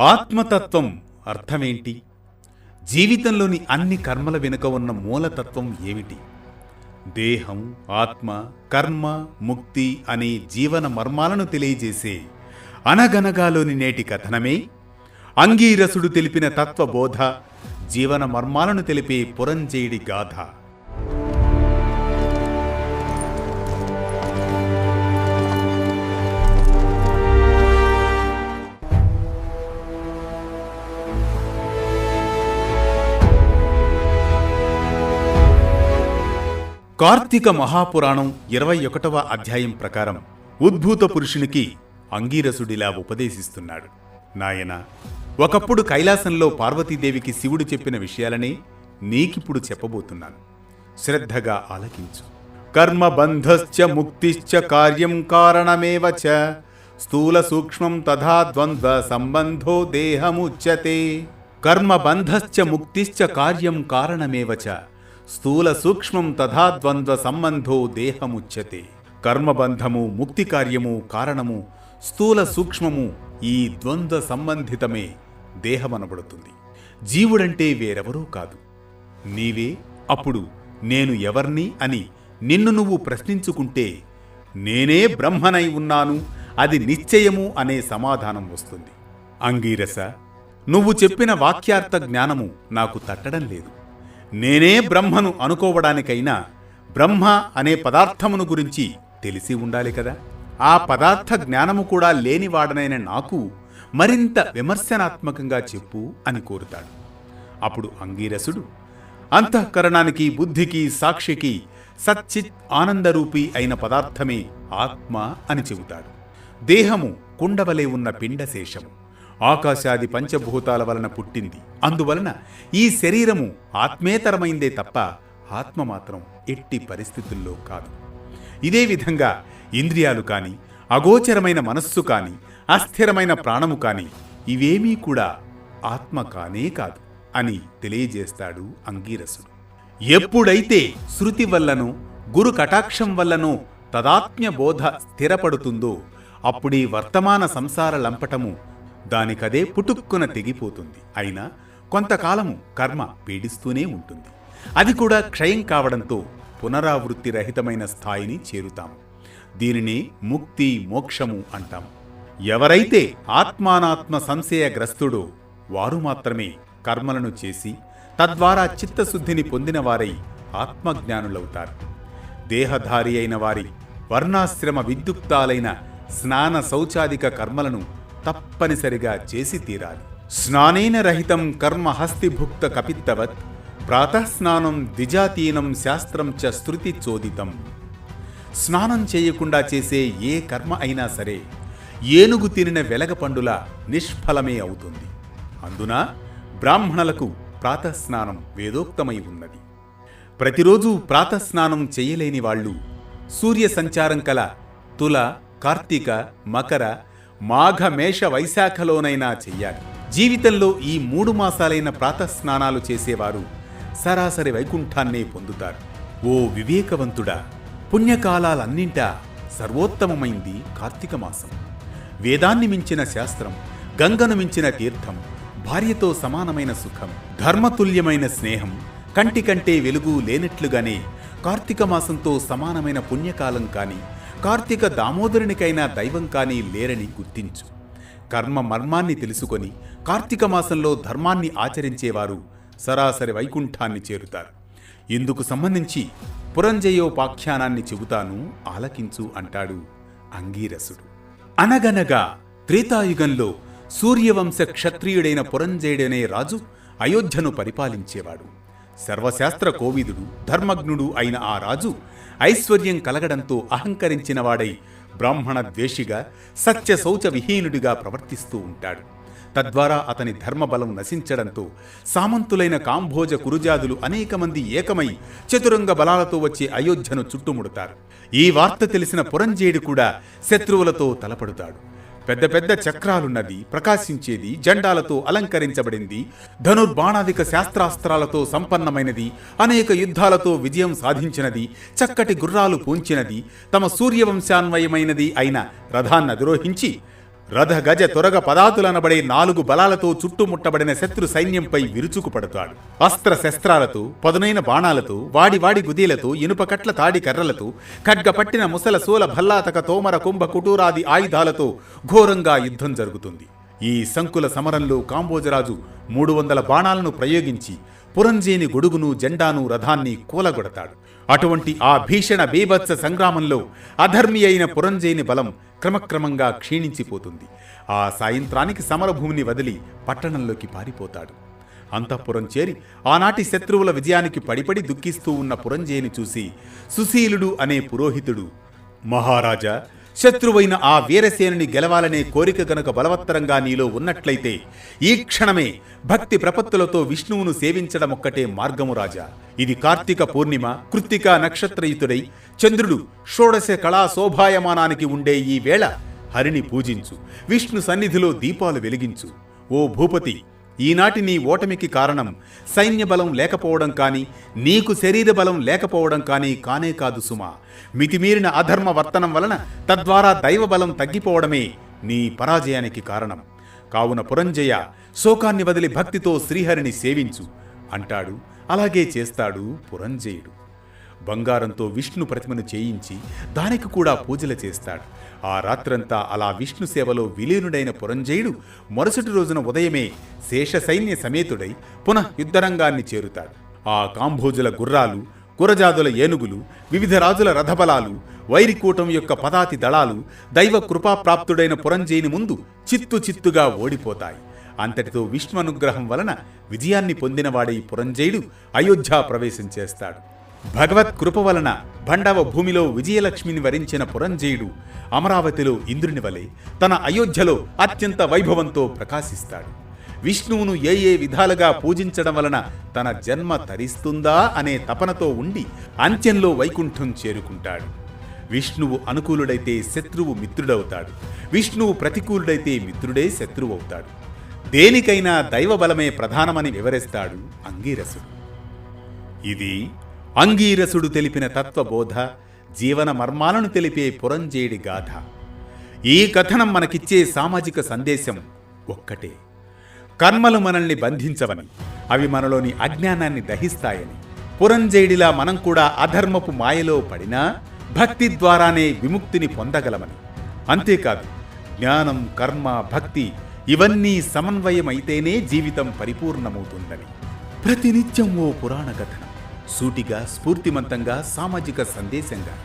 ఆత్మతత్వం అర్థమేంటి? జీవితంలోని అన్ని కర్మల వెనుక ఉన్న మూలతత్వం ఏమిటి? దేహం, ఆత్మ, కర్మ, ముక్తి అనే జీవన మర్మాలను తెలియజేసే అనగనగాలోని నేటి కథనమే అంగీరసుడు తెలిపిన తత్వబోధ, జీవన మర్మాలను తెలిపే పురంజేయుడి గాథ. కార్తీక మహాపురాణం 21వ అధ్యాయం ప్రకారం ఉద్భూత పురుషునికి అంగీరసుడిలా ఉపదేశిస్తున్నాడు. నాయనా, ఒకప్పుడు కైలాసంలో పార్వతీదేవికి శివుడు చెప్పిన విషయాలనే నీకిప్పుడు చెప్పబోతున్నాను. శ్రద్ధగా ఆలకించు. కర్మబంధశ్చ ముక్తిశ్చ కార్యం కారణమేవ చ స్థూల సూక్ష్మం తథా ద్వంద్వ సంబంధో దేహముచ్యతే. కర్మబంధశ్చ ముక్తిశ్చ కార్యం కారణమేవ చ స్థూల సూక్ష్మం తథా ద్వంద్వ సంబంధో దేహముచ్యతే. కర్మబంధము, ముక్తి కార్యము, కారణము, స్థూల సూక్ష్మము ఈ ద్వంద్వ సంబంధితమే దేహమనబడుతుంది. జీవుడంటే వేరెవరూ కాదు, నీవే. అప్పుడు నేను ఎవర్ని అని నిన్ను నువ్వు ప్రశ్నించుకుంటే నేనే బ్రహ్మనై ఉన్నాను, అది నిశ్చయము అనే సమాధానం వస్తుంది. అంగీరస, నువ్వు చెప్పిన వాక్యార్థ జ్ఞానము నాకు తట్టడం లేదు. నేనే బ్రహ్మను అనుకోవడానికైనా బ్రహ్మ అనే పదార్థమును గురించి తెలిసి ఉండాలి కదా. ఆ పదార్థ జ్ఞానము కూడా లేనివాడనైన నాకు మరింత విమర్శనాత్మకంగా చెప్పు అని కోరుతాడు. అప్పుడు అంగీరసుడు అంతఃకరణానికి, బుద్ధికి, సాక్షికి సచ్చిత్ ఆనందరూపి అయిన పదార్థమే ఆత్మ అని చెబుతాడు. దేహము కుండవలే ఉన్న పిండశేషము, ఆకాశాది పంచభూతాల వలన పుట్టింది. అందువలన ఈ శరీరము ఆత్మేతరమైందే తప్ప ఆత్మ మాత్రం ఎట్టి పరిస్థితుల్లో కాదు. ఇదే విధంగా ఇంద్రియాలు కాని, అగోచరమైన మనస్సు కాని, అస్థిరమైన ప్రాణము కాని ఇవేమీ కూడా ఆత్మ కానే కాదు అని తెలియజేస్తాడు అంగీరసుడు. ఎప్పుడైతే శృతి వల్లనో గురు కటాక్షం వల్లనో తదాత్మ్య బోధ స్థిరపడుతుందో అప్పుడీ వర్తమాన సంసార లంపటము దానికదే పుటుక్కున తెగిపోతుంది. అయినా కొంతకాలము కర్మ పీడిస్తూనే ఉంటుంది. అది కూడా క్షయం కావడంతో పునరావృత్తి రహితమైన స్థాయిని చేరుతాము. దీనిని ముక్తి, మోక్షము అంటాం. ఎవరైతే ఆత్మానాత్మ సంశయగ్రస్తుడో వారు మాత్రమే కర్మలను చేసి తద్వారా చిత్తశుద్ధిని పొందిన వారై ఆత్మజ్ఞానులవుతారు. దేహధారి అయిన వారి వర్ణాశ్రమ విద్యుక్తాలైన స్నాన శౌచాదిక కర్మలను తప్పనిసరిగా చేసి తీరాలి. స్నానేన రహితం కర్మ హస్తిభుక్త కపిత్తవత్ ప్రాతఃస్నానం ద్విజాతీనం శాస్త్రం చ శృతి చోదితం. స్నానం చేయకుండా చేసే ఏ కర్మ అయినా సరే ఏనుగు తినిన వెలగపండుల నిష్ఫలమే అవుతుంది. అందున బ్రాహ్మణులకు ప్రాతఃస్నానం వేదోక్తమై ఉన్నది. ప్రతిరోజు ప్రాతఃస్నానం చేయలేని వాళ్ళు సూర్య సంచారం కల తుల, కార్తీక, మకర, మాఘ, మేష, వైశాఖలోనైనా చెయ్యాలి. జీవితంలో ఈ 3 మాసాలైన ప్రాతఃస్నానాలు చేసేవారు సరాసరి వైకుంఠాన్నే పొందుతారు. ఓ వివేకవంతుడా, పుణ్యకాలాలన్నింటా సర్వోత్తమమైంది కార్తీక మాసం. వేదాన్ని మించిన శాస్త్రం, గంగను మించిన తీర్థం, భార్యతో సమానమైన సుఖం, ధర్మతుల్యమైన స్నేహం, కంటి కంటే వెలుగు లేనట్లుగానే కార్తీక మాసంతో సమానమైన పుణ్యకాలం కాని, కార్తీక దామోదరునికైనా దైవం కానీ లేరని గుర్తించు. కర్మ మర్మాన్ని తెలుసుకొని కార్తీక మాసంలో ధర్మాన్ని ఆచరించేవారు సరాసరి వైకుంఠాన్ని చేరుతారు. ఇందుకు సంబంధించి పురంజయోపాఖ్యానాన్ని చెబుతాను, ఆలకించు అంటాడు అంగీరసుడు. అనగనగా త్రేతాయుగంలో సూర్యవంశ క్షత్రియుడైన పురంజయుడనే రాజు అయోధ్యను పరిపాలించేవాడు. సర్వశాస్త్ర కోవిదుడు, ధర్మజ్ఞుడు అయిన ఆ రాజు ఐశ్వర్యం కలగడంతో అహంకరించిన వాడై బ్రాహ్మణ ద్వేషిగా, సత్య శౌచ విహీనుడిగా ప్రవర్తిస్తూ ఉంటాడు. తద్వారా అతని ధర్మబలం నశించడంతో సామంతులైన కాంభోజ కురుజాదులు అనేక మంది ఏకమై చతురంగ బలాలతో వచ్చి అయోధ్యను చుట్టుముడతారు. ఈ వార్త తెలిసిన పురంజేయుడు కూడా శత్రువులతో తలపడుతాడు. పెద్ద పెద్ద చక్రాలున్నది, ప్రకాశించేది, జెండాలతో అలంకరించబడింది, ధనుర్బాణాదిక శాస్త్రాస్త్రాలతో సంపన్నమైనది, అనేక యుద్ధాలతో విజయం సాధించినది, చక్కటి గుర్రాలు పూంచినది, తమ సూర్యవంశాన్వయమైనది అయిన రథాన్ని అధిరోహించి రథ గజ తొరగ పదాతులనబడే 4 బలాలతో చుట్టుముట్టబడిన శత్రు సైన్యంపై విరుచుకుపడతాడు. అస్త్ర శస్త్రాలతో, పదునైన బాణాలతో, వాడి గుదీలతో, ఇనుపకట్ల తాడి కర్రలతో, ఖడ్గపట్టిన ముసల సూల భల్లాతక తోమర కుంభ కుటూరాది ఆయుధాలతో ఘోరంగా యుద్ధం జరుగుతుంది. ఈ సంకుల సమరంలో కాంబోజరాజు 300 బాణాలను ప్రయోగించి పురంజేని గొడుగును, జెండాను, రథాన్ని కూలగొడతాడు. అటువంటి ఆ భీషణ బీభత్స సంగ్రామంలో అధర్మి అయిన పురంజేని బలం క్రమక్రమంగా క్షీణించిపోతుంది. ఆ సాయంత్రానికి సమరభూమిని వదిలి పట్టణంలోకి పారిపోతాడు. అంతఃపురం చేరి ఆనాటి శత్రువుల విజయానికి పడిపడి దుఃఖిస్తూ ఉన్న పురంజేని చూసి సుశీలుడు అనే పురోహితుడు, మహారాజా, శత్రువైన ఆ వీరసేనుని గెలవాలనే కోరిక గనుక బలవత్తరంగా నీలో ఉన్నట్లయితే ఈ క్షణమే భక్తి ప్రపత్తులతో విష్ణువును సేవించడమొక్కటే మార్గము రాజా. ఇది కార్తీక పూర్ణిమ, కృత్తికా నక్షత్రయుతుడై చంద్రుడు షోడశ కళా శోభాయమానానికి ఉండే ఈ వేళ హరిని పూజించు, విష్ణు సన్నిధిలో దీపాలు వెలిగించు. ఓ భూపతి, ఈనాటి నీ ఓటమికి కారణం సైన్య బలం లేకపోవడం కానీ, నీకు శరీర బలం లేకపోవడం కానీ కానే కాదు సుమా. మితిమీరిన అధర్మ వర్తనం వలన తద్వారా దైవబలం తగ్గిపోవడమే నీ పరాజయానికి కారణం. కావున పురంజయ, శోకాన్ని వదిలి భక్తితో శ్రీహరిని సేవించు అంటాడు. అలాగే చేస్తాడు పురంజయుడు. బంగారంతో విష్ణు ప్రతిమను చేయించి దానికి కూడా పూజలు చేస్తాడు. ఆ రాత్రంతా అలా విష్ణు సేవలో విలీనుడైన పురంజయుడు మరుసటి రోజున ఉదయమే శేష సైన్య సమేతుడై పునః యుద్ధరంగాన్ని చేరుతాడు. ఆ కాంభోజుల గుర్రాలు, గురజాదుల ఏనుగులు, వివిధ రాజుల రథబలాలు, వైరికూటం యొక్క పదాతి దళాలు దైవ కృపాప్రాప్తుడైన పురంజయుని ముందు చిత్తుగా ఓడిపోతాయి. అంతటితో విష్ణు అనుగ్రహం వలన విజయాన్ని పొందినవాడై పురంజయుడు అయోధ్య ప్రవేశం చేస్తాడు. భగవత్ కృప వలన భండవ భూమిలో విజయలక్ష్మిని వరించిన పురంజయుడు అమరావతిలో ఇంద్రుని వలె తన అయోధ్యలో అత్యంత వైభవంతో ప్రకాశిస్తాడు. విష్ణువును ఏ విధాలుగా పూజించడం వలన తన జన్మ తరిస్తుందా అనే తపనతో ఉండి అంత్యంలో వైకుంఠం చేరుకుంటాడు. విష్ణువు అనుకూలుడైతే శత్రువు మిత్రుడవుతాడు, విష్ణువు ప్రతికూలుడైతే మిత్రుడే శత్రువవుతాడు. దేనికైనా దైవబలమే ప్రధానమని వివరిస్తాడు అంగీరసుడు. ఇది అంగీరసుడు తెలిపిన తత్వబోధ, జీవన మర్మాలను తెలిపే పురంజేయుడి గాథ. ఈ కథనం మనకిచ్చే సామాజిక సందేశం ఒక్కటే: కర్మలు మనల్ని బంధించవని, అవి మనలోని అజ్ఞానాన్ని దహిస్తాయని. పురంజేయుడిలా మనం కూడా అధర్మపు మాయలో పడినా భక్తి ద్వారానే విముక్తిని పొందగలమని. అంతేకాదు, జ్ఞానం, కర్మ, భక్తి ఇవన్నీ సమన్వయమైతేనే జీవితం పరిపూర్ణమవుతుందని. ప్రతినిత్యం ఓ పురాణ కథనం, సూటిగా, స్ఫూర్తిమంతంగా, సామాజిక సందేశంగా.